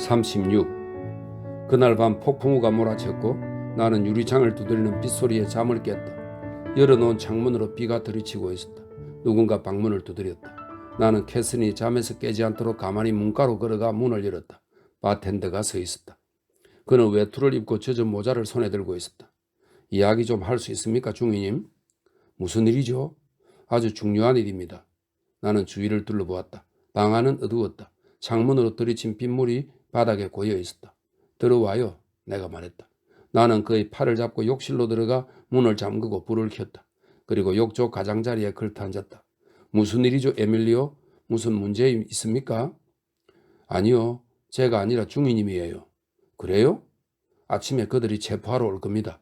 36. 그날 밤 폭풍우가 몰아쳤고 나는 유리창을 두드리는 빗소리에 잠을 깼다. 열어놓은 창문으로 비가 들이치고 있었다. 누군가 방문을 두드렸다. 나는 캐슨이 잠에서 깨지 않도록 가만히 문가로 걸어가 문을 열었다. 바텐더가 서 있었다. 그는 외투를 입고 젖은 모자를 손에 들고 있었다. 이야기 좀 할 수 있습니까, 중위님? 무슨 일이죠? 아주 중요한 일입니다. 나는 주위를 둘러보았다. 방 안은 어두웠다. 창문으로 들이친 빗물이 바닥에 고여 있었다. 들어와요, 내가 말했다. 나는 그의 팔을 잡고 욕실로 들어가 문을 잠그고 불을 켰다. 그리고 욕조 가장자리에 걸터앉았다. 무슨 일이죠, 에밀리오? 무슨 문제 있습니까? 아니요, 제가 아니라 중위님이에요. 그래요? 아침에 그들이 체포하러 올 겁니다.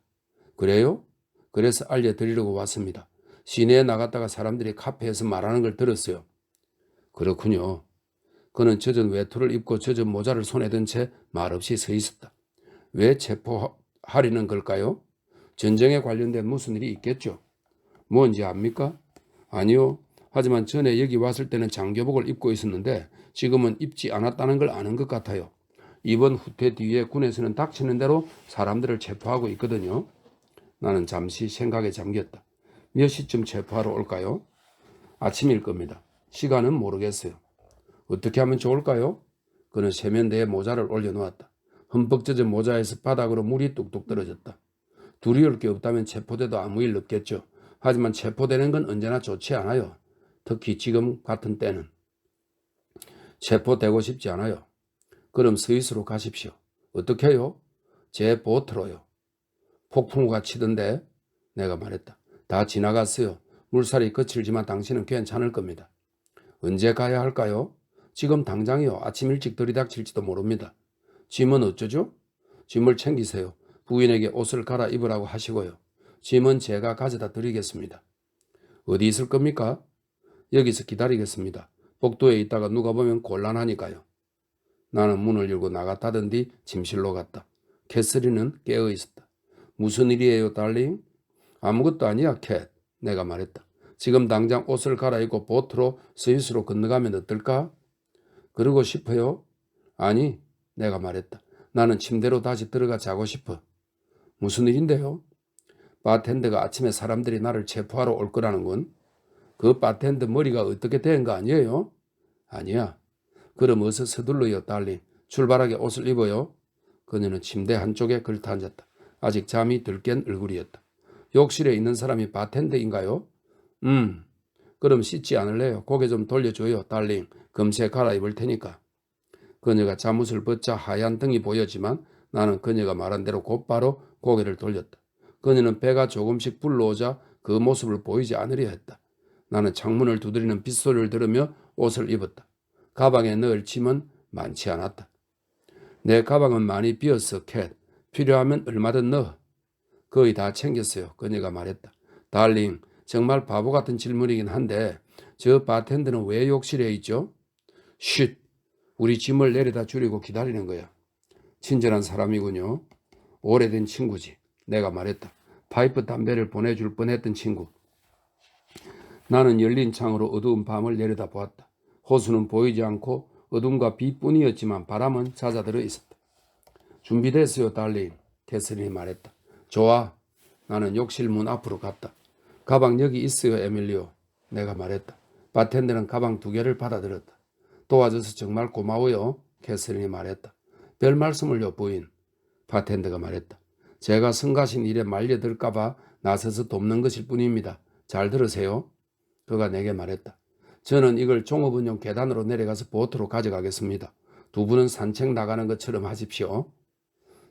그래요? 그래서 알려드리려고 왔습니다. 시내에 나갔다가 사람들이 카페에서 말하는 걸 들었어요. 그렇군요. 그는 젖은 외투를 입고 젖은 모자를 손에 든 채 말없이 서 있었다. 왜 체포하려는 걸까요? 전쟁에 관련된 무슨 일이 있겠죠. 뭔지 압니까? 아니요. 하지만 전에 여기 왔을 때는 장교복을 입고 있었는데 지금은 입지 않았다는 걸 아는 것 같아요. 이번 후퇴 뒤에 군에서는 닥치는 대로 사람들을 체포하고 있거든요. 나는 잠시 생각에 잠겼다. 몇 시쯤 체포하러 올까요? 아침일 겁니다. 시간은 모르겠어요. 어떻게 하면 좋을까요? 그는 세면대에 모자를 올려놓았다. 흠뻑 젖은 모자에서 바닥으로 물이 뚝뚝 떨어졌다. 두려울 게 없다면 체포돼도 아무 일 없겠죠. 하지만 체포되는 건 언제나 좋지 않아요. 특히 지금 같은 때는. 체포되고 싶지 않아요. 그럼 스위스로 가십시오. 어떻게 해요? 제 보트로요. 폭풍우가 치던데? 내가 말했다. 다 지나갔어요. 물살이 거칠지만 당신은 괜찮을 겁니다. 언제 가야 할까요? 지금 당장이요. 아침 일찍 들이닥칠지도 모릅니다. 짐은 어쩌죠? 짐을 챙기세요. 부인에게 옷을 갈아입으라고 하시고요. 짐은 제가 가져다 드리겠습니다. 어디 있을 겁니까? 여기서 기다리겠습니다. 복도에 있다가 누가 보면 곤란하니까요. 나는 문을 열고 나갔다던 뒤 침실로 갔다. 캐서린은 깨어 있었다. 무슨 일이에요, 달링? 아무것도 아니야, 캣. 내가 말했다. 지금 당장 옷을 갈아입고 보트로 스위스로 건너가면 어떨까? 그러고 싶어요? 아니, 내가 말했다. 나는 침대로 다시 들어가 자고 싶어. 무슨 일인데요? 바텐더가 아침에 사람들이 나를 체포하러 올 거라는 건? 그 바텐더 머리가 어떻게 된 거 아니에요? 아니야. 그럼 어서 서둘러요, 달리. 출발하게 옷을 입어요. 그녀는 침대 한쪽에 걸터앉았다. 아직 잠이 덜 깬 얼굴이었다. 욕실에 있는 사람이 바텐더인가요? 그럼 씻지 않을래요? 고개 좀 돌려줘요, 달링. 금세 갈아입을 테니까. 그녀가 잠옷을 벗자 하얀 등이 보였지만 나는 그녀가 말한 대로 곧바로 고개를 돌렸다. 그녀는 배가 조금씩 불러오자 그 모습을 보이지 않으려 했다. 나는 창문을 두드리는 빗소리를 들으며 옷을 입었다. 가방에 넣을 짐은 많지 않았다. 내 가방은 많이 비었어, 캣. 필요하면 얼마든 넣어. 거의 다 챙겼어요. 그녀가 말했다. 달링, 정말 바보 같은 질문이긴 한데 저 바텐더는 왜 욕실에 있죠? 쉿! 우리 짐을 내려다 줄이고 기다리는 거야. 친절한 사람이군요. 오래된 친구지. 내가 말했다. 파이프 담배를 보내줄 뻔했던 친구. 나는 열린 창으로 어두운 밤을 내려다보았다. 호수는 보이지 않고 어둠과 비뿐이었지만 바람은 잦아들어 있었다. 준비됐어요, 달링. 캐서린이 말했다. 좋아. 나는 욕실 문 앞으로 갔다. 가방 여기 있어요, 에밀리오. 내가 말했다. 바텐더는 가방 2개를 받아들였다. 도와줘서 정말 고마워요. 캐서린이 말했다. 별 말씀을요, 부인. 바텐더가 말했다. 제가 성가신 일에 말려들까봐 나서서 돕는 것일 뿐입니다. 잘 들으세요. 그가 내게 말했다. 저는 이걸 종업원용 계단으로 내려가서 보트로 가져가겠습니다. 두 분은 산책 나가는 것처럼 하십시오.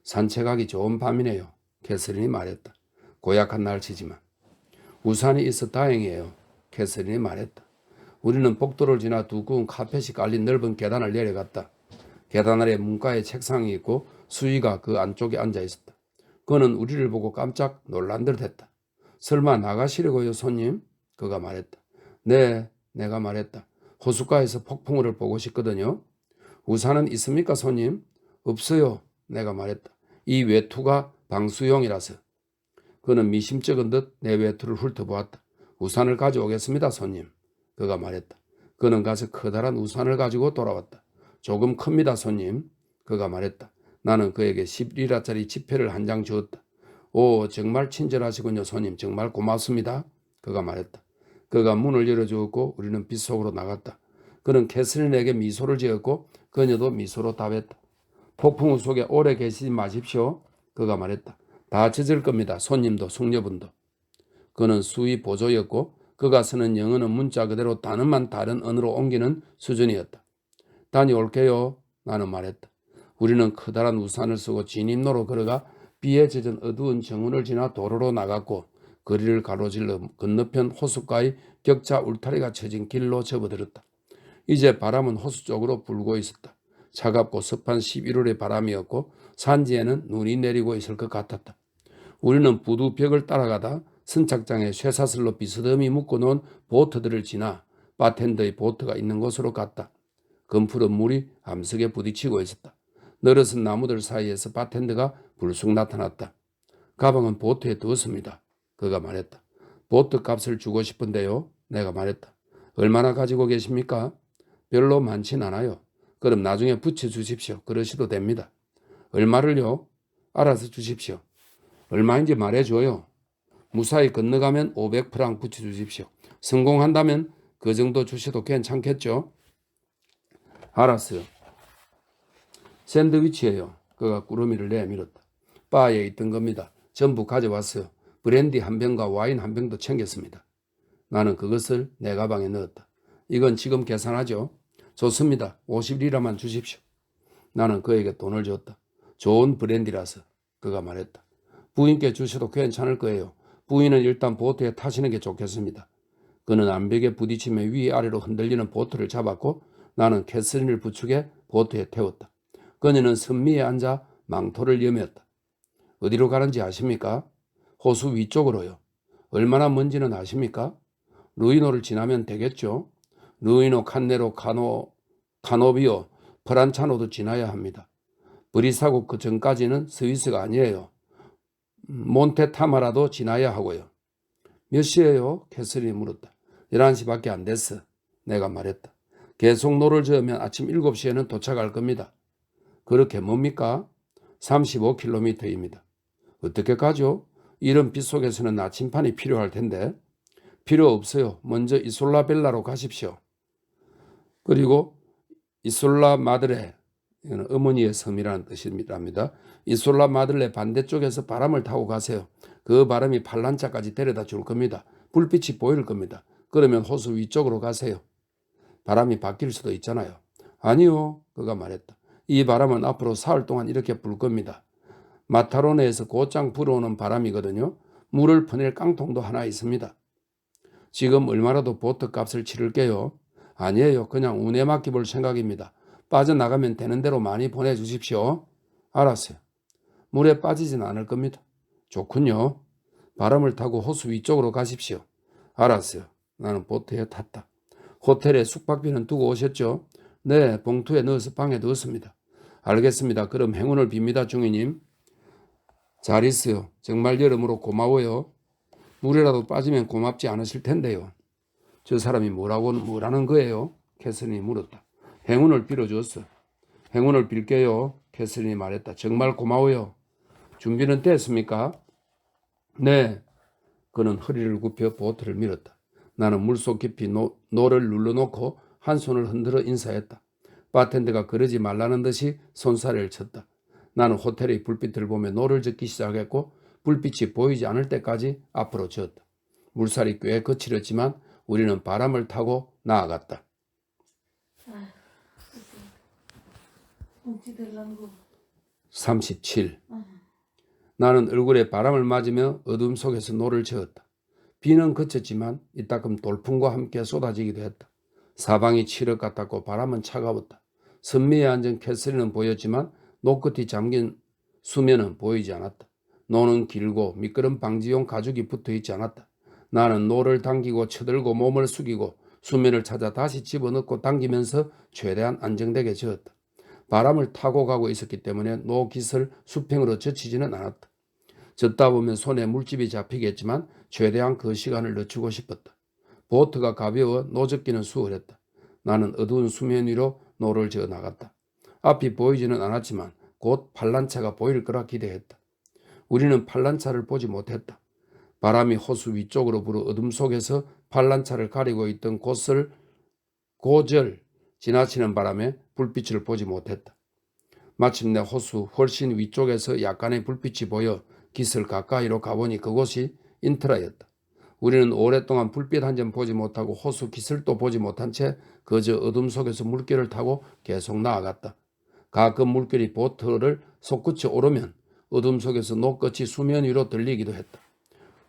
산책하기 좋은 밤이네요. 캐서린이 말했다. 고약한 날씨지만. 우산이 있어 다행이에요. 캐서린이 말했다. 우리는 복도를 지나 두꺼운 카펫이 깔린 넓은 계단을 내려갔다. 계단 아래 문가에 책상이 있고 수희가 그 안쪽에 앉아 있었다. 그는 우리를 보고 깜짝 놀란 듯 했다. 설마 나가시려고요, 손님? 그가 말했다. 네, 내가 말했다. 호숫가에서 폭풍우를 보고 싶거든요. 우산은 있습니까, 손님? 없어요, 내가 말했다. 이 외투가 방수용이라서. 그는 미심쩍은 듯 내 외투를 훑어보았다. 우산을 가져오겠습니다, 손님. 그가 말했다. 그는 가서 커다란 우산을 가지고 돌아왔다. 조금 큽니다, 손님. 그가 말했다. 나는 그에게 10리라짜리 지폐를 한 장 주었다. 오, 정말 친절하시군요, 손님. 정말 고맙습니다. 그가 말했다. 그가 문을 열어주었고 우리는 빗속으로 나갔다. 그는 캐슬린에게 미소를 지었고 그녀도 미소로 답했다. 폭풍우 속에 오래 계시지 마십시오. 그가 말했다. 다 젖을 겁니다. 손님도 숙녀분도. 그는 수의 보조였고 그가 쓰는 영어는 문자 그대로 단어만 다른 언어로 옮기는 수준이었다. 다녀올게요. 나는 말했다. 우리는 커다란 우산을 쓰고 진입로로 걸어가 비에 젖은 어두운 정원을 지나 도로로 나갔고 거리를 가로질러 건너편 호숫가의 격자 울타리가 쳐진 길로 접어들었다. 이제 바람은 호수 쪽으로 불고 있었다. 차갑고 습한 11월의 바람이었고 산지에는 눈이 내리고 있을 것 같았다. 우리는 부두벽을 따라가다 선착장에 쇠사슬로 비스듬히 묶어놓은 보트들을 지나 바텐더의 보트가 있는 곳으로 갔다. 검푸른 물이 암석에 부딪히고 있었다. 늘어선 나무들 사이에서 바텐더가 불쑥 나타났다. 가방은 보트에 두었습니다. 그가 말했다. 보트 값을 주고 싶은데요. 내가 말했다. 얼마나 가지고 계십니까? 별로 많진 않아요. 그럼 나중에 붙여주십시오. 그러셔도 됩니다. 얼마를요? 알아서 주십시오. 얼마인지 말해줘요. 무사히 건너가면 500프랑 붙여주십시오. 성공한다면 그 정도 주셔도 괜찮겠죠? 알았어요. 샌드위치예요. 그가 꾸러미를 내밀었다. 바에 있던 겁니다. 전부 가져왔어요. 브랜디 한 병과 와인 한 병도 챙겼습니다. 나는 그것을 내 가방에 넣었다. 이건 지금 계산하죠? 좋습니다. 50리라만 주십시오. 나는 그에게 돈을 줬다. 좋은 브랜디라서. 그가 말했다. 부인께 주셔도 괜찮을 거예요. 부인은 일단 보트에 타시는 게 좋겠습니다. 그는 암벽에 부딪히며 위아래로 흔들리는 보트를 잡았고 나는 캐슬린을 부축해 보트에 태웠다. 그녀는 선미에 앉아 망토를 여몄다. 어디로 가는지 아십니까? 호수 위쪽으로요. 얼마나 먼지는 아십니까? 루이노를 지나면 되겠죠? 루이노, 칸네로, 카노비오, 프란차노도 지나야 합니다. 브리사국 그 전까지는 스위스가 아니에요. 몬테타마라도 지나야 하고요. 몇 시예요? 캐슬린이 물었다. 11시밖에 안 됐어. 내가 말했다. 계속 노를 저으면 아침 7시에는 도착할 겁니다. 그렇게 뭡니까? 35km입니다. 어떻게 가죠? 이런 빗속에서는 나침판이 필요할 텐데. 필요 없어요. 먼저 이솔라벨라로 가십시오. 그리고 이솔라 마드레, 이건 어머니의 섬이라는 뜻입니다. 이솔라 마들레 반대쪽에서 바람을 타고 가세요. 그 바람이 팔란자까지 데려다 줄 겁니다. 불빛이 보일 겁니다. 그러면 호수 위쪽으로 가세요. 바람이 바뀔 수도 있잖아요. 아니요, 그가 말했다. 이 바람은 앞으로 사흘 동안 이렇게 불 겁니다. 마타로네에서 곧장 불어오는 바람이거든요. 물을 퍼낼 깡통도 하나 있습니다. 지금 얼마라도 보트 값을 치를게요. 아니에요. 그냥 운에 맡겨볼 생각입니다. 빠져나가면 되는 대로 많이 보내주십시오. 알았어요. 물에 빠지진 않을 겁니다. 좋군요. 바람을 타고 호수 위쪽으로 가십시오. 알았어요. 나는 보트에 탔다. 호텔에 숙박비는 두고 오셨죠? 네, 봉투에 넣어서 방에 두었습니다. 알겠습니다. 그럼 행운을 빕니다, 중위님. 잘 있어요. 정말 여러모로 고마워요. 물이라도 빠지면 고맙지 않으실 텐데요. 저 사람이 뭐라는 거예요? 캐슬린이 물었다. 행운을 빌어줬어. 행운을 빌게요. 캐슬린이 말했다. 정말 고마워요. 준비는 됐습니까? 네. 그는 허리를 굽혀 보트를 밀었다. 나는 물속 깊이 노를 눌러놓고 한 손을 흔들어 인사했다. 바텐더가 그러지 말라는 듯이 손사래를 쳤다. 나는 호텔의 불빛을 보며 노를 젓기 시작했고 불빛이 보이지 않을 때까지 앞으로 저었다. 물살이 꽤 거칠었지만 우리는 바람을 타고 나아갔다. 37. 나는 얼굴에 바람을 맞으며 어둠 속에서 노를 저었다. 비는 그쳤지만 이따금 돌풍과 함께 쏟아지기도 했다. 사방이 칠흑 같았고 바람은 차가웠다. 선미에 앉은 캐슬린은 보였지만 노끝이 잠긴 수면은 보이지 않았다. 노는 길고 미끄럼 방지용 가죽이 붙어있지 않았다. 나는 노를 당기고 쳐들고 몸을 숙이고 수면을 찾아 다시 집어넣고 당기면서 최대한 안정되게 저었다. 바람을 타고 가고 있었기 때문에 노 깃을 수평으로 젖히지는 않았다. 젖다 보면 손에 물집이 잡히겠지만 최대한 그 시간을 늦추고 싶었다. 보트가 가벼워 노젓기는 수월했다. 나는 어두운 수면 위로 노를 저어 나갔다. 앞이 보이지는 않았지만 곧 팔란차가 보일 거라 기대했다. 우리는 팔란차를 보지 못했다. 바람이 호수 위쪽으로 불어 어둠 속에서 팔란차를 가리고 있던 곳을 고절 지나치는 바람에 불빛을 보지 못했다. 마침내 호수 훨씬 위쪽에서 약간의 불빛이 보여 깃을 가까이로 가보니 그곳이 인트라였다. 우리는 오랫동안 불빛 한 점 보지 못하고 호수 깃을도 보지 못한 채 그저 어둠 속에서 물결을 타고 계속 나아갔다. 가끔 물결이 보트를 솟구쳐 오르면 어둠 속에서 노끝이 수면 위로 들리기도 했다.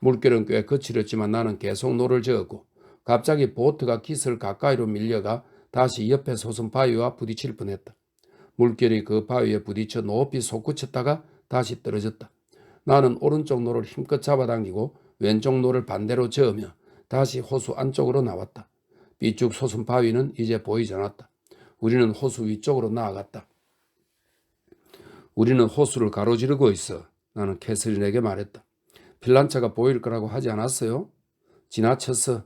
물결은 꽤 거칠었지만 나는 계속 노를 저었고 갑자기 보트가 깃을 가까이로 밀려가 다시 옆에 솟은 바위와 부딪힐 뻔했다. 물결이 그 바위에 부딪혀 높이 솟구쳤다가 다시 떨어졌다. 나는 오른쪽 노를 힘껏 잡아당기고 왼쪽 노를 반대로 저으며 다시 호수 안쪽으로 나왔다. 삐쭉 솟은 바위는 이제 보이지 않았다. 우리는 호수 위쪽으로 나아갔다. 우리는 호수를 가로지르고 있어. 나는 캐서린에게 말했다. 필란차가 보일 거라고 하지 않았어요? 지나쳤어.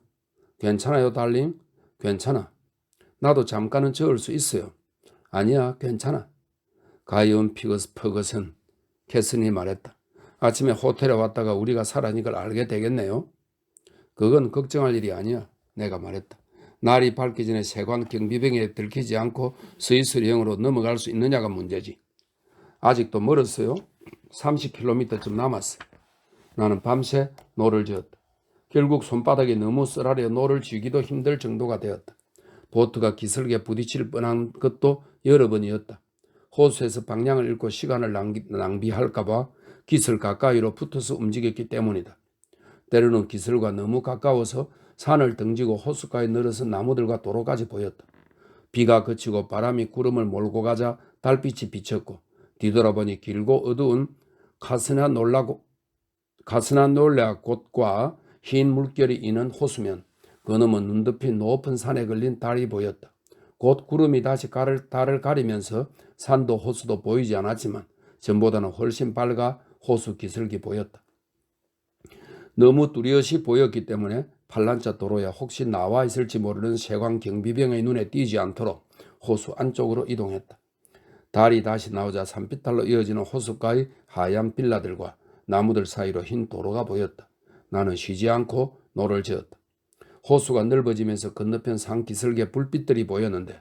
괜찮아요, 달링? 괜찮아. 나도 잠깐은 저을 수 있어요. 아니야, 괜찮아. 가이온 퍼거슨, 캐서린이 말했다. 아침에 호텔에 왔다가 우리가 살아난 걸 알게 되겠네요. 그건 걱정할 일이 아니야. 내가 말했다. 날이 밝기 전에 세관 경비병에 들키지 않고 스위스령으로 넘어갈 수 있느냐가 문제지. 아직도 멀었어요. 30km쯤 남았어. 나는 밤새 노를 저었다. 결국 손바닥이 너무 쓰라려 노를 쥐기도 힘들 정도가 되었다. 보트가 기슭에 부딪힐 뻔한 것도 여러 번이었다. 호수에서 방향을 잃고 시간을 낭비할까봐 깃을 가까이로 붙어서 움직였기 때문이다. 때로는 깃을과 너무 가까워서 산을 등지고 호숫가에 늘어선 나무들과 도로까지 보였다. 비가 그치고 바람이 구름을 몰고 가자 달빛이 비쳤고 뒤돌아보니 길고 어두운 카스나 놀라 곳과 흰 물결이 있는 호수면 그 너머 눈 덮인 높은 산에 걸린 달이 보였다. 곧 구름이 다시 달을 가리면서 산도 호수도 보이지 않았지만 전보다는 훨씬 밝아 호수 기슭이 보였다. 너무 뚜렷이 보였기 때문에 팔란차 도로에 혹시 나와 있을지 모르는 세관 경비병의 눈에 띄지 않도록 호수 안쪽으로 이동했다. 달이 다시 나오자 산비탈로 이어지는 호숫가의 하얀 빌라들과 나무들 사이로 흰 도로가 보였다. 나는 쉬지 않고 노를 저었다. 호수가 넓어지면서 건너편 산 기슭에 불빛들이 보였는데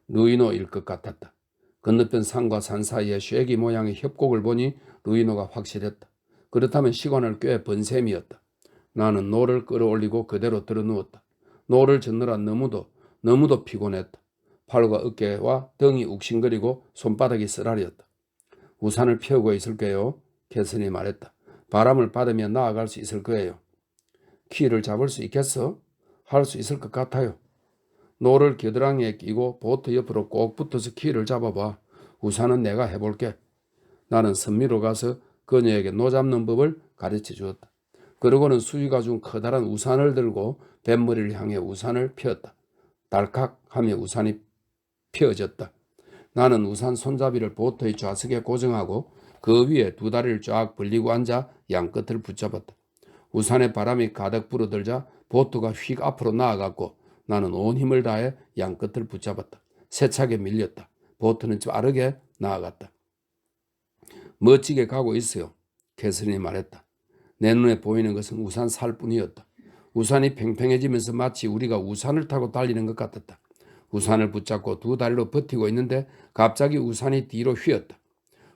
루이노일 것 같았다. 건너편 산과 산 사이에 쉐기 모양의 협곡을 보니 루이노가 확실했다. 그렇다면 시간을 꽤 번 셈이었다. 나는 노를 끌어올리고 그대로 들어누웠다. 노를 젓느라 너무도 피곤했다. 팔과 어깨와 등이 욱신거리고 손바닥이 쓰라렸다. 우산을 펴고 있을게요. 캐슨이 말했다. 바람을 받으며 나아갈 수 있을 거예요. 키를 잡을 수 있겠어? 할 수 있을 것 같아요. 노를 겨드랑이에 끼고 보트 옆으로 꼭 붙어서 키를 잡아봐. 우산은 내가 해볼게. 나는 선미로 가서 그녀에게 노 잡는 법을 가르쳐 주었다. 그러고는 수위가 준 커다란 우산을 들고 뱃머리를 향해 우산을 펴었다. 달칵 하며 우산이 펴졌다. 나는 우산 손잡이를 보트의 좌석에 고정하고 그 위에 두 다리를 쫙 벌리고 앉아 양끝을 붙잡았다. 우산에 바람이 가득 불어들자 보트가 휙 앞으로 나아갔고 나는 온 힘을 다해 양끝을 붙잡았다. 세차게 밀렸다. 보트는 빠르게 나아갔다. 멋지게 가고 있어요. 캐서린이 말했다. 내 눈에 보이는 것은 우산 살뿐이었다. 우산이 팽팽해지면서 마치 우리가 우산을 타고 달리는 것 같았다. 우산을 붙잡고 두 다리로 버티고 있는데 갑자기 우산이 뒤로 휘었다.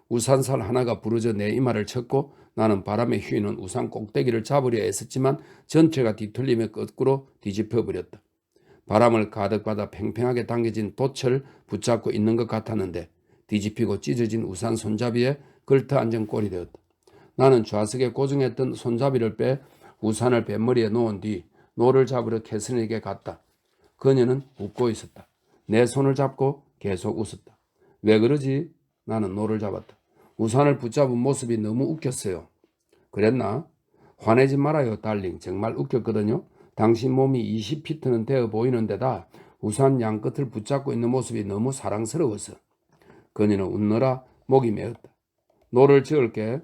우산살 하나가 부러져 내 이마를 쳤고 나는 바람에 휘는 우산 꼭대기를 잡으려 애썼지만 전체가 뒤틀리며 거꾸로 뒤집혀 버렸다. 바람을 가득 받아 팽팽하게 당겨진 돛을 붙잡고 있는 것 같았는데 뒤집히고 찢어진 우산 손잡이에 걸터 앉은 꼴이 되었다. 나는 좌석에 고정했던 손잡이를 빼 우산을 뱃머리에 놓은 뒤 노를 잡으러 캐슨에게 갔다. 그녀는 웃고 있었다. 내 손을 잡고 계속 웃었다. 왜 그러지? 나는 노를 잡았다. 우산을 붙잡은 모습이 너무 웃겼어요. 그랬나? 화내지 말아요, 달링. 정말 웃겼거든요. 당신 몸이 20피트는 되어 보이는 데다 우산 양끝을 붙잡고 있는 모습이 너무 사랑스러워서. 그녀는 웃느라 목이 메었다. 노를 저을게.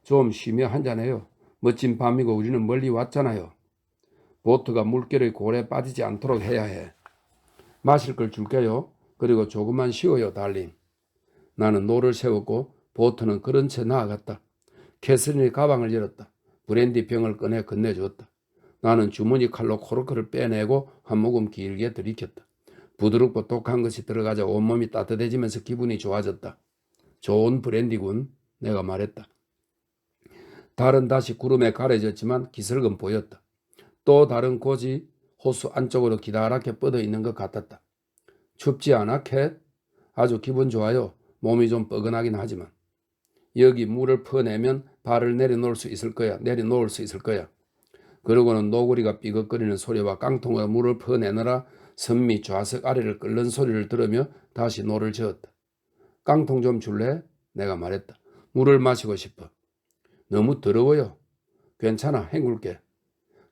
좀 쉬며 한잔해요. 멋진 밤이고 우리는 멀리 왔잖아요. 보트가 물결의 골에 빠지지 않도록 해야 해. 마실 걸 줄게요. 그리고 조금만 쉬어요, 달링. 나는 노를 세웠고 보트는 그런 채 나아갔다. 캐서린이 가방을 열었다. 브랜디 병을 꺼내 건네주었다. 나는 주머니 칼로 코르크를 빼내고 한 모금 길게 들이켰다. 부드럽고 독한 것이 들어가자 온몸이 따뜻해지면서 기분이 좋아졌다. 좋은 브랜디군, 내가 말했다. 달은 다시 구름에 가려졌지만 기슭은 보였다. 또 다른 곳이 호수 안쪽으로 기다랗게 뻗어 있는 것 같았다. 춥지 않아, 캣? 아주 기분 좋아요. 몸이 좀 뻐근하긴 하지만. 여기 물을 퍼내면 발을 내려놓을 수 있을 거야. 그러고는 노구리가 삐걱거리는 소리와 깡통으로 물을 퍼내느라 선미 좌석 아래를 끓는 소리를 들으며 다시 노를 저었다. 깡통 좀 줄래? 내가 말했다. 물을 마시고 싶어. 너무 더러워요. 괜찮아, 헹굴게.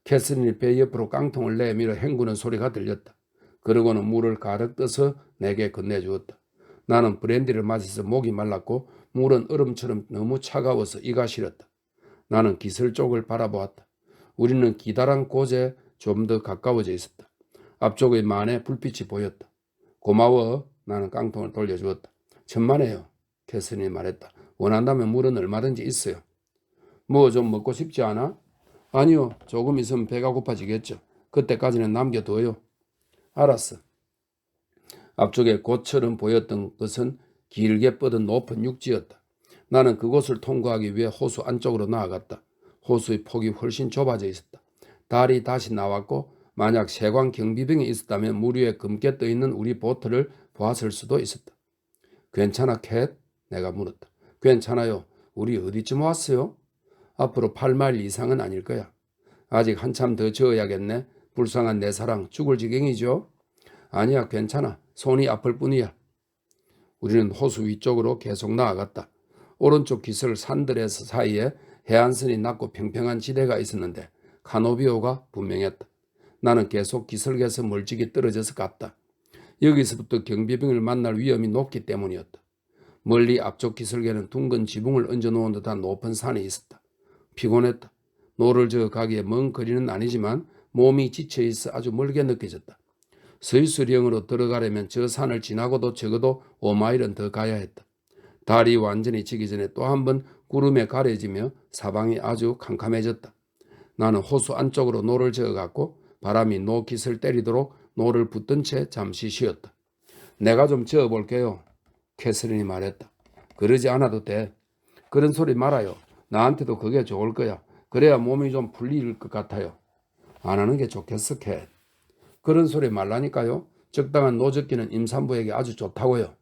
캐서린이 배 옆으로 깡통을 내밀어 헹구는 소리가 들렸다. 그러고는 물을 가득 떠서 내게 건네주었다. 나는 브랜디를 마셔서 목이 말랐고 물은 얼음처럼 너무 차가워서 이가 시렸다. 나는 기슭 쪽을 바라보았다. 우리는 기다란 곳에 좀 더 가까워져 있었다. 앞쪽의 만에 불빛이 보였다. 고마워. 나는 깡통을 돌려주었다. 천만에요. 캐서린이 말했다. 원한다면 물은 얼마든지 있어요. 뭐 좀 먹고 싶지 않아? 아니요. 조금 있으면 배가 고파지겠죠. 그때까지는 남겨둬요. 알았어. 앞쪽에 곳처럼 보였던 것은 길게 뻗은 높은 육지였다. 나는 그곳을 통과하기 위해 호수 안쪽으로 나아갔다. 호수의 폭이 훨씬 좁아져 있었다. 달이 다시 나왔고 만약 세관 경비병이 있었다면 물 위에 검게 떠있는 우리 보트를 보았을 수도 있었다. 괜찮아, 캣? 내가 물었다. 괜찮아요. 우리 어디쯤 왔어요? 앞으로 8마일 이상은 아닐 거야. 아직 한참 더 저어야겠네. 불쌍한 내 사랑 죽을 지경이죠? 아니야, 괜찮아. 손이 아플 뿐이야. 우리는 호수 위쪽으로 계속 나아갔다. 오른쪽 기슭 산들의 사이에 해안선이 낮고 평평한 지대가 있었는데 카노비오가 분명했다. 나는 계속 기슭에서 멀찍이 떨어져서 갔다. 여기서부터 경비병을 만날 위험이 높기 때문이었다. 멀리 앞쪽 기슭에는 둥근 지붕을 얹어놓은 듯한 높은 산이 있었다. 피곤했다. 노를 저어 가기에 먼 거리는 아니지만 몸이 지쳐있어 아주 멀게 느껴졌다. 스위스령으로 들어가려면 저 산을 지나고도 적어도 5마일은 더 가야 했다. 달이 완전히 지기 전에 또 한 번 구름에 가려지며 사방이 아주 캄캄해졌다. 나는 호수 안쪽으로 노를 저어갔고 바람이 노 깃을 때리도록 노를 붙든 채 잠시 쉬었다. 내가 좀 저어볼게요. 캐서린이 말했다. 그러지 않아도 돼. 그런 소리 말아요. 나한테도 그게 좋을 거야. 그래야 몸이 좀 풀릴 것 같아요. 안 하는 게 좋겠어, 캣. 그런 소리 말라니까요. 적당한 노젓기는 임산부에게 아주 좋다고요.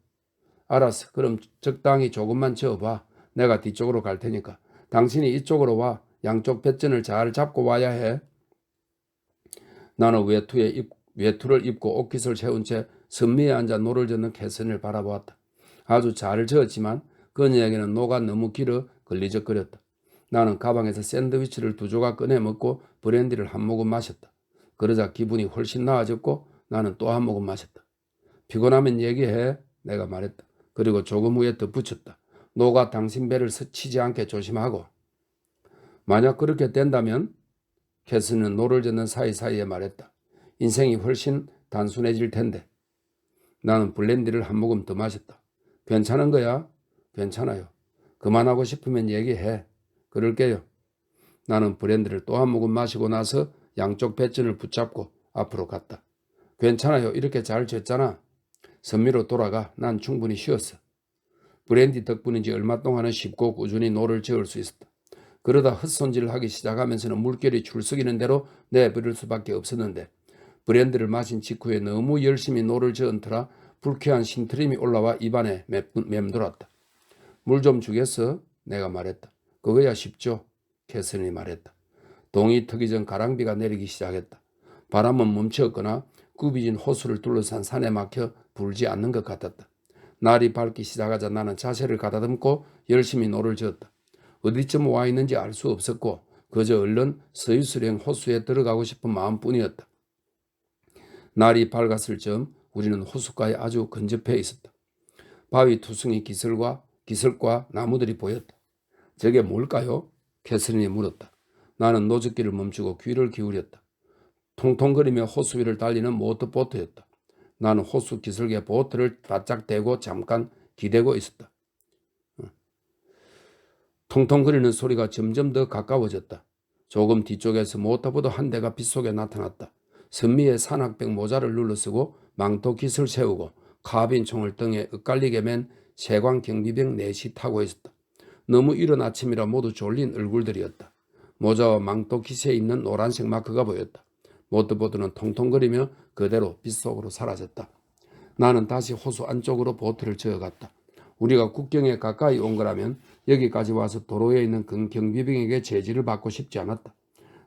알았어. 그럼 적당히 조금만 저어봐. 내가 뒤쪽으로 갈 테니까. 당신이 이쪽으로 와. 양쪽 배전을 잘 잡고 와야 해. 나는 외투를 입고 옷깃을 채운 채 선미에 앉아 노를 젓는 캐서린을 바라보았다. 아주 잘 저었지만 그녀에게는 노가 너무 길어 걸리적거렸다. 나는 가방에서 샌드위치를 2조각 꺼내 먹고 브랜디를 한 모금 마셨다. 그러자 기분이 훨씬 나아졌고 나는 또 한 모금 마셨다. 피곤하면 얘기해. 내가 말했다. 그리고 조금 후에 덧붙였다. 노가 당신 배를 스치지 않게 조심하고. 만약 그렇게 된다면? 캐스는 노를 젓는 사이사이에 말했다. 인생이 훨씬 단순해질 텐데. 나는 블렌디를 한 모금 더 마셨다. 괜찮은 거야? 괜찮아요. 그만하고 싶으면 얘기해. 그럴게요. 나는 브랜디를 또 한 모금 마시고 나서 양쪽 배전을 붙잡고 앞으로 갔다. 괜찮아요. 이렇게 잘 졌잖아. 선미로 돌아가. 난 충분히 쉬었어. 브랜디 덕분인지 얼마 동안은 쉽고 꾸준히 노를 저을 수 있었다. 그러다 헛손질을 하기 시작하면서는 물결이 줄썩이는 대로 내버릴 수밖에 없었는데 브랜디를 마신 직후에 너무 열심히 노를 저은 터라 불쾌한 신트림이 올라와 입안에 맴돌았다. 물 좀 주겠어? 내가 말했다. 그거야 쉽죠. 캐서린이 말했다. 동이 트기 전 가랑비가 내리기 시작했다. 바람은 멈추었거나 굽이진 호수를 둘러싼 산에 막혀 불지 않는 것 같았다. 날이 밝기 시작하자 나는 자세를 가다듬고 열심히 노를 저었다. 어디쯤 와 있는지 알 수 없었고 그저 얼른 스위스령 호수에 들어가고 싶은 마음뿐이었다. 날이 밝았을 즈음 우리는 호숫가에 아주 근접해 있었다. 바위 투성이 기슭과 나무들이 보였다. 저게 뭘까요? 캐서린이 물었다. 나는 노젓기를 멈추고 귀를 기울였다. 통통거리며 호수 위를 달리는 모터보트였다. 나는 호수 기슭에 보트를 바짝 대고 잠깐 기대고 있었다. 통통거리는 소리가 점점 더 가까워졌다. 조금 뒤쪽에서 모터보드 한 대가 빗속에 나타났다. 선미의 산악병 모자를 눌러쓰고 망토 깃을 세우고 카빈 총을 등에 엇갈리게 맨 세관 경비병 넷이 타고 있었다. 너무 이른 아침이라 모두 졸린 얼굴들이었다. 모자와 망토 깃에 있는 노란색 마크가 보였다. 모터보드는 통통거리며 그대로 빗속으로 사라졌다. 나는 다시 호수 안쪽으로 보트를 저어갔다. 우리가 국경에 가까이 온 거라면 여기까지 와서 도로에 있는 경비병에게 제지를 받고 싶지 않았다.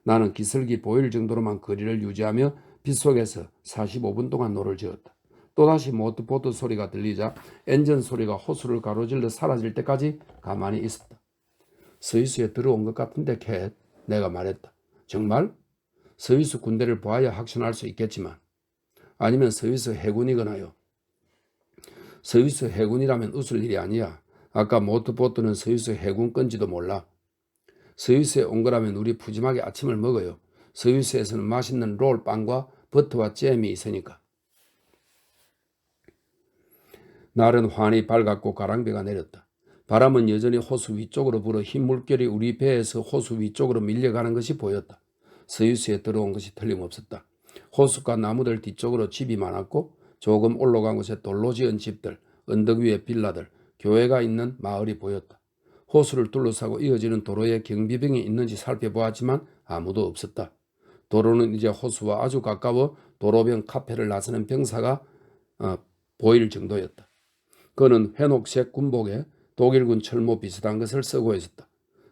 나는 기슭이 보일 정도로만 거리를 유지하며 빗속에서 45분 동안 노를 저었다. 또다시 모터보트 소리가 들리자 엔진 소리가 호수를 가로질러 사라질 때까지 가만히 있었다. 스위스에 들어온 것 같은데 캣, 내가 말했다. 정말? 스위스 군대를 보아야 확신할 수 있겠지만, 아니면 스위스 해군이거나요. 스위스 해군이라면 웃을 일이 아니야. 아까 모터보트는 스위스 해군 건지도 몰라. 스위스에 온 거라면 우리 푸짐하게 아침을 먹어요. 스위스에서는 맛있는 롤빵과 버터와 잼이 있으니까. 날은 환히 밝았고 가랑비가 내렸다. 바람은 여전히 호수 위쪽으로 불어 흰 물결이 우리 배에서 호수 위쪽으로 밀려가는 것이 보였다. 스위스에 들어온 것이 틀림없었다. 호수가 나무들 뒤쪽으로 집이 많았고 조금 올라간 곳에 돌로 지은 집들, 언덕 위에 빌라들, 교회가 있는 마을이 보였다. 호수를 둘러싸고 이어지는 도로에 경비병이 있는지 살펴보았지만 아무도 없었다. 도로는 이제 호수와 아주 가까워 도로변 카페를 나서는 병사가 보일 정도였다. 그는 회녹색 군복에 독일군 철모 비슷한 것을 쓰고 있었다.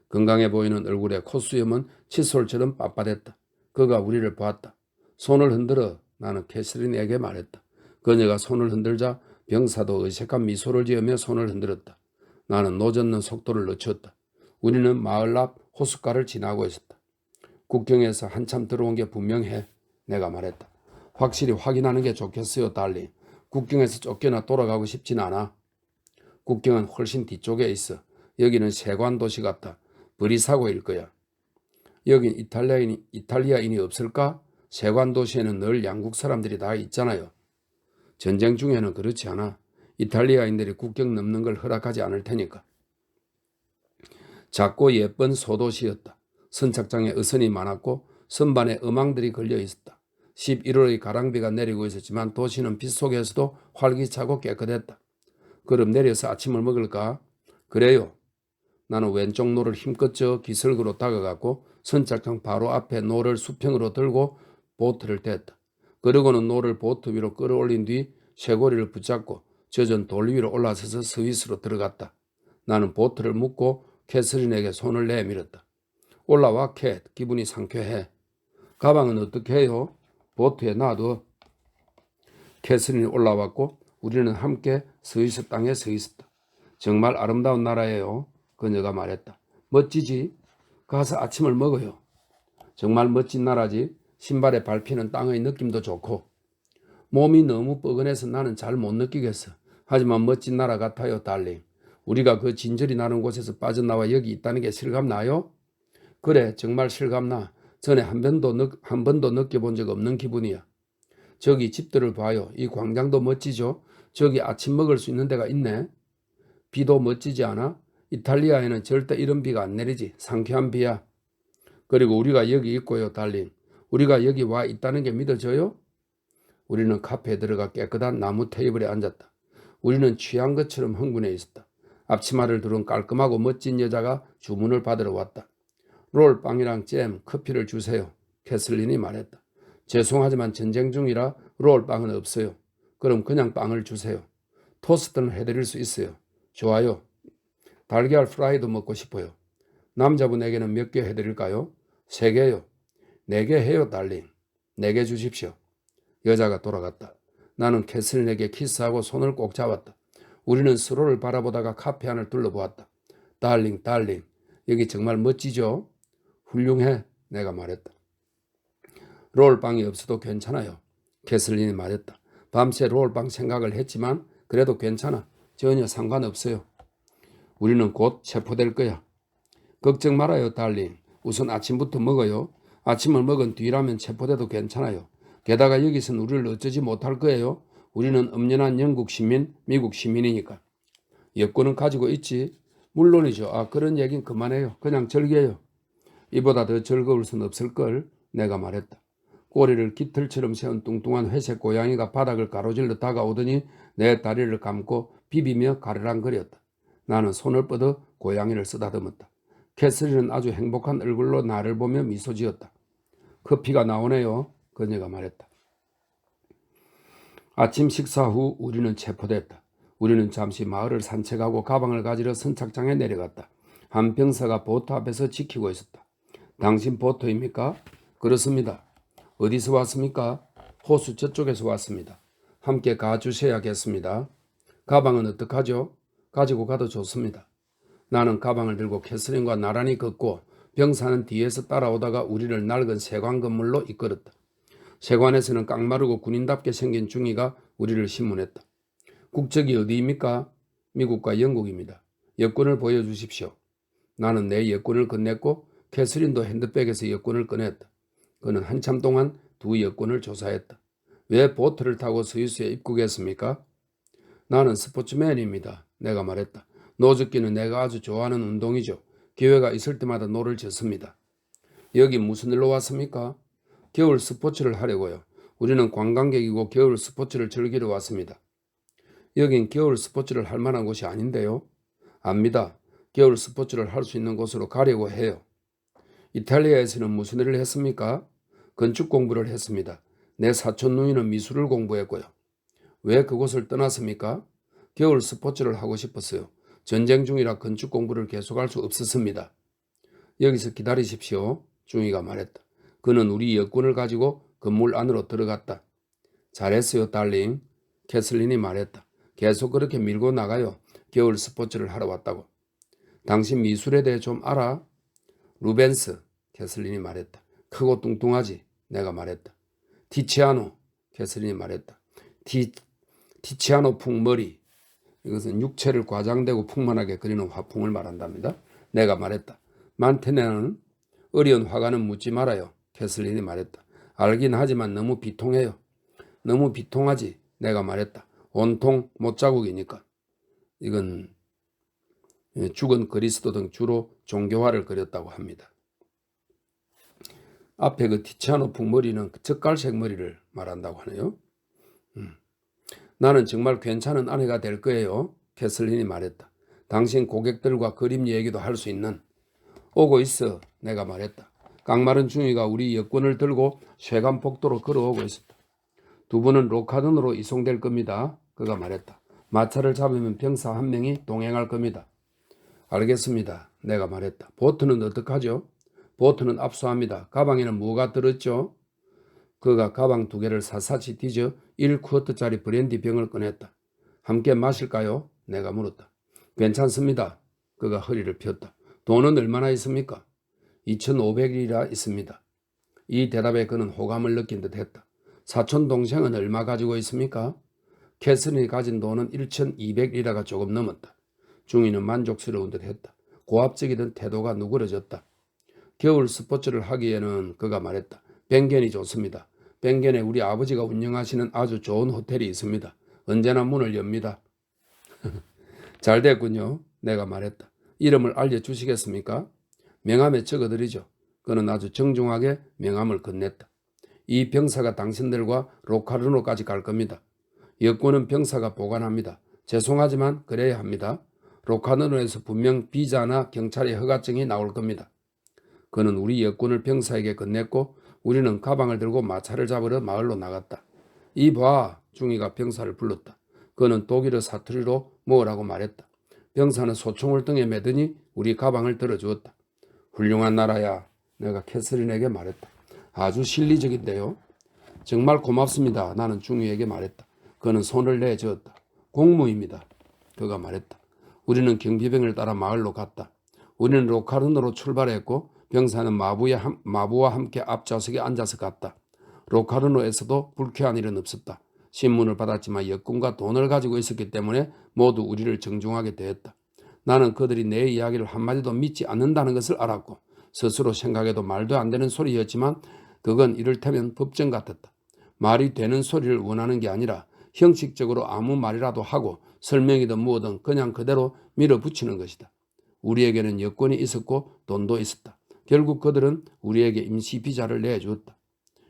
건강해 보이는 얼굴에 콧수염은 칫솔처럼 빳빳했다. 그가 우리를 보았다. 손을 흔들어. 나는 캐서린에게 말했다. 그녀가 손을 흔들자 병사도 어색한 미소를 지으며 손을 흔들었다. 나는 노젓는 속도를 늦췄다. 우리는 마을 앞 호숫가를 지나고 있었다. 국경에서 한참 들어온 게 분명해. 내가 말했다. 확실히 확인하는 게 좋겠어요, 달리. 국경에서 쫓겨나 돌아가고 싶진 않아. 국경은 훨씬 뒤쪽에 있어. 여기는 세관 도시 같다. 브리사고일 거야. 여긴 이탈리아인이 없을까? 세관 도시에는 늘 양국 사람들이 다 있잖아요. 전쟁 중에는 그렇지 않아. 이탈리아인들이 국경 넘는 걸 허락하지 않을 테니까. 작고 예쁜 소도시였다. 선착장에 어선이 많았고 선반에 음악들이 걸려 있었다. 11월의 가랑비가 내리고 있었지만 도시는 빗속에서도 활기차고 깨끗했다. 그럼 내려서 아침을 먹을까? 그래요. 나는 왼쪽 노를 힘껏 저 기슭으로 다가갔고 선착장 바로 앞에 노를 수평으로 들고 보트를 댔다. 그러고는 노를 보트 위로 끌어올린 뒤 쇠고리를 붙잡고 젖은 돌 위로 올라서서 스위스로 들어갔다. 나는 보트를 묶고 캐서린에게 손을 내밀었다. 올라와 캣, 기분이 상쾌해. 가방은 어떻게 해요? 보트에 놔둬. 캐서린이 올라왔고 우리는 함께 스위스 땅에 서 있었다. 정말 아름다운 나라예요. 그녀가 말했다. 멋지지? 가서 아침을 먹어요. 정말 멋진 나라지. 신발에 밟히는 땅의 느낌도 좋고. 몸이 너무 뻐근해서 나는 잘 못 느끼겠어. 하지만 멋진 나라 같아요, 달링. 우리가 그 진절이 나는 곳에서 빠져나와 여기 있다는 게 실감나요? 그래, 정말 실감나. 전에 한 번도 느껴본 적 없는 기분이야. 저기 집들을 봐요. 이 광장도 멋지죠? 저기 아침 먹을 수 있는 데가 있네. 비도 멋지지 않아? 이탈리아에는 절대 이런 비가 안 내리지. 상쾌한 비야. 그리고 우리가 여기 있고요, 달링. 우리가 여기 와 있다는 게 믿어져요? 우리는 카페에 들어가 깨끗한 나무 테이블에 앉았다. 우리는 취한 것처럼 흥분해 있었다. 앞치마를 두른 깔끔하고 멋진 여자가 주문을 받으러 왔다. 롤빵이랑 잼, 커피를 주세요. 캐슬린이 말했다. 죄송하지만 전쟁 중이라 롤빵은 없어요. 그럼 그냥 빵을 주세요. 토스트는 해드릴 수 있어요. 좋아요. 달걀 프라이도 먹고 싶어요. 남자분에게는 몇 개 해드릴까요? 3개요. 4개 해요, 달링. 4개 주십시오. 여자가 돌아갔다. 나는 캐슬린에게 키스하고 손을 꼭 잡았다. 우리는 서로를 바라보다가 카페 안을 둘러보았다. 달링, 여기 정말 멋지죠? 훌륭해, 내가 말했다. 롤빵이 없어도 괜찮아요. 캐슬린이 말했다. 밤새 롤빵 생각을 했지만 그래도 괜찮아. 전혀 상관없어요. 우리는 곧 체포될 거야. 걱정 말아요, 달링. 우선 아침부터 먹어요. 아침을 먹은 뒤라면 체포돼도 괜찮아요. 게다가 여기선 우리를 어쩌지 못할 거예요. 우리는 엄연한 영국 시민, 미국 시민이니까. 여권은 가지고 있지. 물론이죠. 그런 얘기는 그만해요. 그냥 즐겨요. 이보다 더 즐거울 순 없을걸. 내가 말했다. 꼬리를 깃털처럼 세운 뚱뚱한 회색 고양이가 바닥을 가로질러 다가오더니 내 다리를 감고 비비며 가르랑거렸다. 나는 손을 뻗어 고양이를 쓰다듬었다. 캐서린은 아주 행복한 얼굴로 나를 보며 미소 지었다. 커피가 나오네요. 그녀가 말했다. 아침 식사 후 우리는 체포됐다. 우리는 잠시 마을을 산책하고 가방을 가지러 선착장에 내려갔다. 한 병사가 보트 앞에서 지키고 있었다. 당신 보트입니까? 그렇습니다. 어디서 왔습니까? 호수 저쪽에서 왔습니다. 함께 가주셔야겠습니다. 가방은 어떡하죠? 가지고 가도 좋습니다. 나는 가방을 들고 캐서린과 나란히 걷고 병사는 뒤에서 따라오다가 우리를 낡은 세관 건물로 이끌었다. 세관에서는 깡마르고 군인답게 생긴 중이가 우리를 신문했다. 국적이 어디입니까? 미국과 영국입니다. 여권을 보여주십시오. 나는 내 여권을 건넸고 캐서린도 핸드백에서 여권을 꺼냈다. 그는 한참 동안 두 여권을 조사했다. 왜 보트를 타고 스위스에 입국했습니까? 나는 스포츠맨입니다. 내가 말했다. 노젓기는 내가 아주 좋아하는 운동이죠. 기회가 있을 때마다 노를 젓습니다. 여기 무슨 일로 왔습니까? 겨울 스포츠를 하려고요. 우리는 관광객이고 겨울 스포츠를 즐기러 왔습니다. 여긴 겨울 스포츠를 할 만한 곳이 아닌데요. 압니다. 겨울 스포츠를 할 수 있는 곳으로 가려고 해요. 이탈리아에서는 무슨 일을 했습니까? 건축 공부를 했습니다. 내 사촌 누이는 미술을 공부했고요. 왜 그곳을 떠났습니까? 겨울 스포츠를 하고 싶었어요. 전쟁 중이라 건축 공부를 계속할 수 없었습니다. 여기서 기다리십시오. 중이가 말했다. 그는 우리 여권을 가지고 건물 안으로 들어갔다. 잘했어요, 달링. 캐슬린이 말했다. 계속 그렇게 밀고 나가요. 겨울 스포츠를 하러 왔다고. 당신 미술에 대해 좀 알아? 루벤스, 캐슬린이 말했다. 크고 뚱뚱하지? 내가 말했다. 티치아노, 캐슬린이 말했다. 티치아노 풍머리. 이것은 육체를 과장되고 풍만하게 그리는 화풍을 말한답니다. 내가 말했다. 만테네는 어려운 화가는 묻지 말아요. 캐슬린이 말했다. 알긴 하지만 너무 비통해요. 너무 비통하지? 내가 말했다. 온통 못자국이니까. 이건 죽은 그리스도 등 주로 종교화를 그렸다고 합니다. 앞에 그 티치아노 풍머리는 젓갈색 머리를 말한다고 하네요. 나는 정말 괜찮은 아내가 될 거예요. 캐슬린이 말했다. 당신 고객들과 그림 얘기도 할 수 있는. 오고 있어. 내가 말했다. 깡마른 중이가 우리 여권을 들고 쇠간폭도로 걸어오고 있었다. 두 분은 로카든으로 이송될 겁니다. 그가 말했다. 마차를 잡으면 병사 한 명이 동행할 겁니다. 알겠습니다. 내가 말했다. 보트는 어떡하죠? 보트는 압수합니다. 가방에는 뭐가 들었죠? 그가 가방 두 개를 샅샅이 뒤져 1쿼터짜리 브랜디 병을 꺼냈다. 함께 마실까요? 내가 물었다. 괜찮습니다. 그가 허리를 폈다. 돈은 얼마나 있습니까? 2,500이라 있습니다. 이 대답에 그는 호감을 느낀 듯 했다. 사촌 동생은 얼마 가지고 있습니까? 캐슬린이 가진 돈은 1,200리라가 조금 넘었다. 중이는 만족스러운 듯 했다. 고압적이던 태도가 누그러졌다. 겨울 스포츠를 하기에는 그가 말했다. 벵겐이 좋습니다. 벵겐에 우리 아버지가 운영하시는 아주 좋은 호텔이 있습니다. 언제나 문을 엽니다. 잘 됐군요. 내가 말했다. 이름을 알려주시겠습니까? 명함에 적어드리죠. 그는 아주 정중하게 명함을 건넸다. 이 병사가 당신들과 로카르노까지 갈 겁니다. 여권은 병사가 보관합니다. 죄송하지만 그래야 합니다. 로카르노에서 분명 비자나 경찰의 허가증이 나올 겁니다. 그는 우리 여권을 병사에게 건넸고 우리는 가방을 들고 마차를 잡으러 마을로 나갔다. 이봐, 중이가 병사를 불렀다. 그는 독일어 사투리로 뭐라고 말했다. 병사는 소총을 등에 매더니 우리 가방을 들어주었다. 훌륭한 나라야. 내가 캐서린에게 말했다. 아주 실리적인데요. 정말 고맙습니다. 나는 중위에게 말했다. 그는 손을 내저었다. 공무입니다. 그가 말했다. 우리는 경비병을 따라 마을로 갔다. 우리는 로카른으로 출발했고 병사는 마부와 함께 앞좌석에 앉아서 갔다. 로카르노에서도 불쾌한 일은 없었다. 신문을 받았지만 여권과 돈을 가지고 있었기 때문에 모두 우리를 정중하게 대했다. 나는 그들이 내 이야기를 한마디도 믿지 않는다는 것을 알았고 스스로 생각해도 말도 안 되는 소리였지만 그건 이를테면 법정 같았다. 말이 되는 소리를 원하는 게 아니라 형식적으로 아무 말이라도 하고 설명이든 무엇든 그냥 그대로 밀어붙이는 것이다. 우리에게는 여권이 있었고 돈도 있었다. 결국 그들은 우리에게 임시 비자를 내주었다.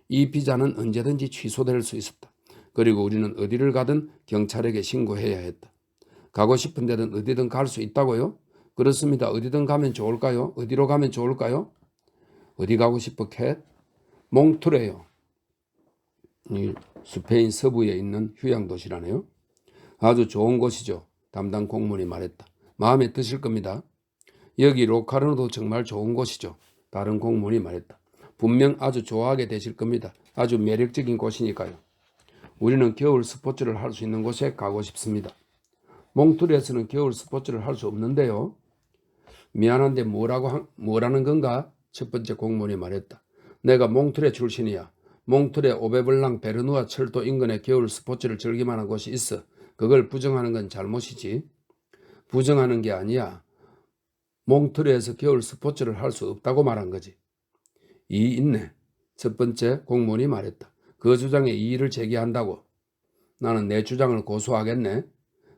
이 비자는 언제든지 취소될 수 있었다. 그리고 우리는 어디를 가든 경찰에게 신고해야 했다. 가고 싶은 데는 어디든 갈 수 있다고요? 그렇습니다. 어디든 가면 좋을까요? 어디로 가면 좋을까요? 어디 가고 싶어, 캣? 몽트레요. 이 스페인 서부에 있는 휴양 도시라네요. 아주 좋은 곳이죠. 담당 공무원이 말했다. 마음에 드실 겁니다. 여기 로카르노도 정말 좋은 곳이죠. 다른 공무원이 말했다. 분명 아주 좋아하게 되실 겁니다. 아주 매력적인 곳이니까요. 우리는 겨울 스포츠를 할 수 있는 곳에 가고 싶습니다. 몽트레에서는 겨울 스포츠를 할 수 없는데요. 미안한데 뭐라는 건가? 첫 번째 공무원이 말했다. 내가 몽트레 출신이야. 몽트레 오베블랑 베르누아 철도 인근에 겨울 스포츠를 즐기만한 곳이 있어. 그걸 부정하는 건 잘못이지. 부정하는 게 아니야. 몽트레에서 겨울 스포츠를 할 수 없다고 말한 거지. 이의 있네. 첫 번째 공무원이 말했다. 그 주장에 이의를 제기한다고. 나는 내 주장을 고수하겠네.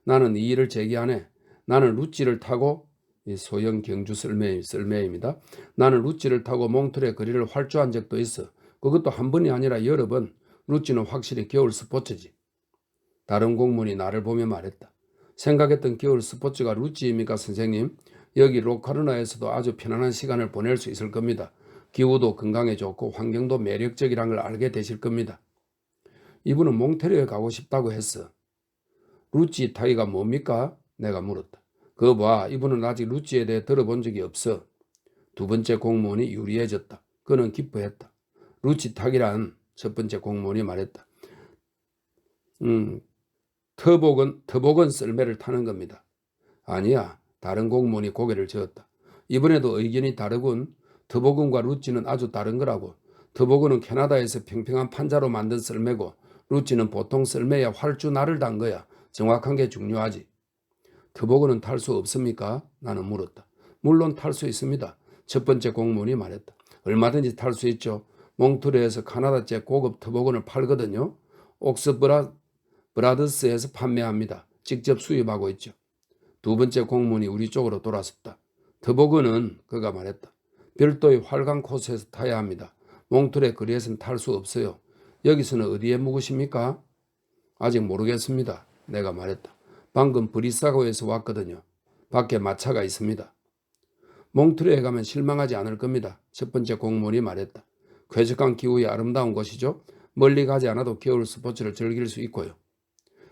나는 이의를 제기하네. 나는 루찌를 타고 소형 경주 썰매입니다. 나는 루찌를 타고 몽트레 거리를 활주한 적도 있어. 그것도 한 번이 아니라 여러 번. 루찌는 확실히 겨울 스포츠지. 다른 공무원이 나를 보며 말했다. 생각했던 겨울 스포츠가 루찌입니까, 선생님? 여기 로카르나에서도 아주 편안한 시간을 보낼 수 있을 겁니다. 기후도 건강에 좋고 환경도 매력적이란 걸 알게 되실 겁니다. 이분은 몽트레에 가고 싶다고 했어. 루찌 타기가 뭡니까? 내가 물었다. 그거 봐, 이분은 아직 루찌에 대해 들어본 적이 없어. 두 번째 공무원이 유리해졌다. 그는 기뻐했다. 루찌 타기란 첫 번째 공무원이 말했다. 터복은 썰매를 타는 겁니다. 아니야. 다른 공무원이 고개를 저었다. 이번에도 의견이 다르군. 터보건과 루찌는 아주 다른 거라고. 터보건은 캐나다에서 평평한 판자로 만든 썰매고 루찌는 보통 썰매에 활주날을 단 거야. 정확한 게 중요하지. 터보건은 탈 수 없습니까? 나는 물었다. 물론 탈 수 있습니다. 첫 번째 공무원이 말했다. 얼마든지 탈 수 있죠. 몽트레에서 카나다제 고급 터보건을 팔거든요. 옥스브라더스에서 판매합니다. 직접 수입하고 있죠. 두 번째 공무원이 우리 쪽으로 돌아섰다. 터보건은 그가 말했다. 별도의 활강 코스에서 타야 합니다. 몽트레 거리에서는 탈 수 없어요. 여기서는 어디에 묵으십니까? 아직 모르겠습니다. 내가 말했다. 방금 브리사고에서 왔거든요. 밖에 마차가 있습니다. 몽트레에 가면 실망하지 않을 겁니다. 첫 번째 공무원이 말했다. 쾌적한 기후의 아름다운 곳이죠. 멀리 가지 않아도 겨울 스포츠를 즐길 수 있고요.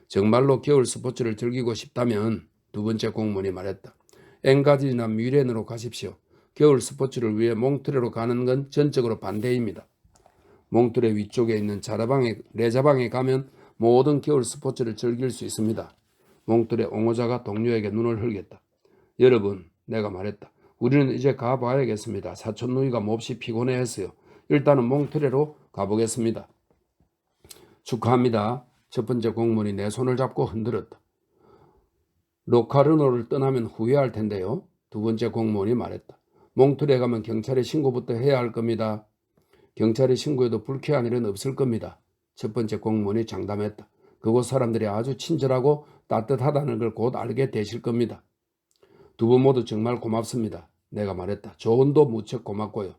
정말로 겨울 스포츠를 즐기고 싶다면 두 번째 공무원이 말했다. 엔가디나 뮤렌으로 가십시오. 겨울 스포츠를 위해 몽트레로 가는 건 전적으로 반대입니다. 몽트레 위쪽에 있는 레자방에 가면 모든 겨울 스포츠를 즐길 수 있습니다. 몽트레 옹호자가 동료에게 눈을 흘겼다. 여러분, 내가 말했다. 우리는 이제 가봐야겠습니다. 사촌 누이가 몹시 피곤해했어요. 일단은 몽트레로 가보겠습니다. 축하합니다. 첫 번째 공무원이 내 손을 잡고 흔들었다. 로카르노를 떠나면 후회할 텐데요. 두 번째 공무원이 말했다. 몽트레에 가면 경찰에 신고부터 해야 할 겁니다. 경찰에 신고해도 불쾌한 일은 없을 겁니다. 첫 번째 공무원이 장담했다. 그곳 사람들이 아주 친절하고 따뜻하다는 걸 곧 알게 되실 겁니다. 두 분 모두 정말 고맙습니다. 내가 말했다. 조언도 무척 고맙고요.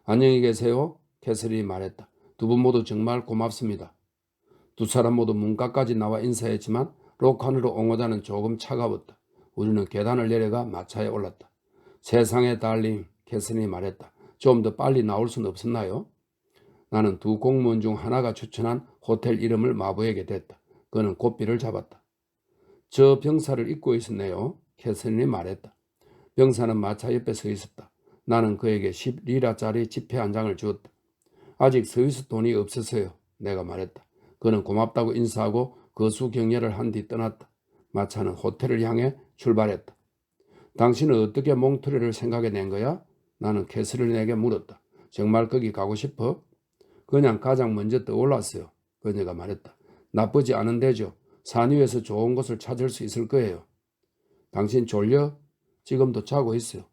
안녕히 계세요. 캐서린이 말했다. 두 분 모두 정말 고맙습니다. 두 사람 모두 문까지 나와 인사했지만 로카르노 옹호자는 조금 차가웠다. 우리는 계단을 내려가 마차에 올랐다. 세상에 달링, 캐서린이 말했다. 좀 더 빨리 나올 수는 없었나요? 나는 두 공무원 중 하나가 추천한 호텔 이름을 마부에게 댔다. 그는 고삐를 잡았다. 저 병사를 잊고 있었네요. 캐서린이 말했다. 병사는 마차 옆에 서 있었다. 나는 그에게 10리라짜리 지폐 한 장을 주었다. 아직 스위스 돈이 없어서요. 내가 말했다. 그는 고맙다고 인사하고 거수 경례를 한 뒤 떠났다. 마차는 호텔을 향해 출발했다. 당신은 어떻게 몽트레를 생각해 낸 거야? 나는 캐서린에게 물었다. 정말 거기 가고 싶어? 그냥 가장 먼저 떠올랐어요. 그녀가 말했다. 나쁘지 않은 데죠. 산 위에서 좋은 곳을 찾을 수 있을 거예요. 당신 졸려? 지금도 자고 있어요.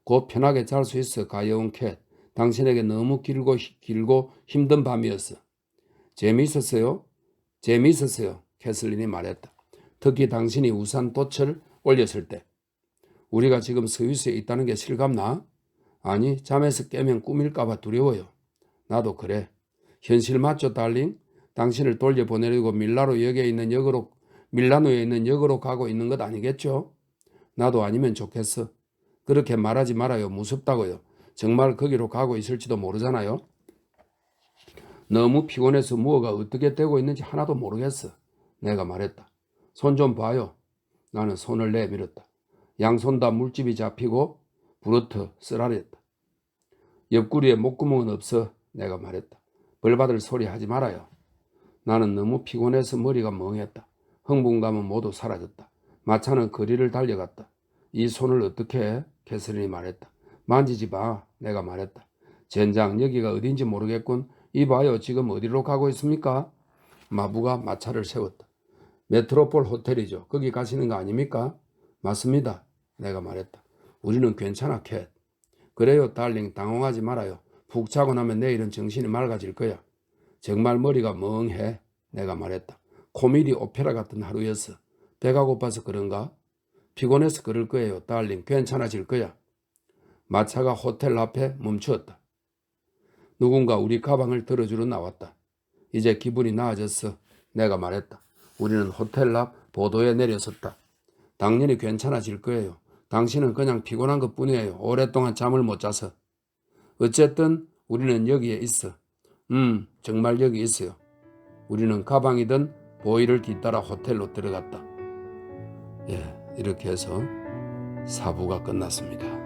곧 편하게 잘 수 있어, 가여운 캣. 당신에게 너무 길고 힘든 밤이었어. 재미있었어요? 재미있었어요. 캐슬린이 말했다. 특히 당신이 우산 돛을 올렸을 때. 우리가 지금 스위스에 있다는 게 실감나? 아니, 잠에서 깨면 꿈일까봐 두려워요. 나도 그래. 현실 맞죠, 달링? 당신을 돌려보내려고 밀라노에 있는 역으로 가고 있는 것 아니겠죠? 나도 아니면 좋겠어. 그렇게 말하지 말아요. 무섭다고요. 정말 거기로 가고 있을지도 모르잖아요. 너무 피곤해서 무엇가 어떻게 되고 있는지 하나도 모르겠어. 내가 말했다. 손 좀 봐요. 나는 손을 내밀었다. 양손 다 물집이 잡히고 부르트 쓰라렸다. 옆구리에 목구멍은 없어. 내가 말했다. 벌받을 소리 하지 말아요. 나는 너무 피곤해서 머리가 멍했다. 흥분감은 모두 사라졌다. 마차는 거리를 달려갔다. 이 손을 어떻게 해? 캐서린이 말했다. 만지지 마. 내가 말했다. 젠장, 여기가 어딘지 모르겠군. 이봐요. 지금 어디로 가고 있습니까? 마부가 마차를 세웠다. 메트로폴 호텔이죠. 거기 가시는 거 아닙니까? 맞습니다. 내가 말했다. 우리는 괜찮아, 캣. 그래요, 달링. 당황하지 말아요. 푹 자고 나면 내일은 정신이 맑아질 거야. 정말 머리가 멍해. 내가 말했다. 코미디 오페라 같은 하루였어. 배가 고파서 그런가? 피곤해서 그럴 거예요, 달링. 괜찮아질 거야. 마차가 호텔 앞에 멈추었다. 누군가 우리 가방을 들어주러 나왔다. 이제 기분이 나아졌어. 내가 말했다. 우리는 호텔 앞 보도에 내려섰다. 당연히 괜찮아질 거예요. 당신은 그냥 피곤한 것뿐이에요. 오랫동안 잠을 못 자서. 어쨌든 우리는 여기에 있어. 정말 여기 있어요. 우리는 가방이든 보이를 뒤따라 호텔로 들어갔다. 이렇게 해서 4부가 끝났습니다.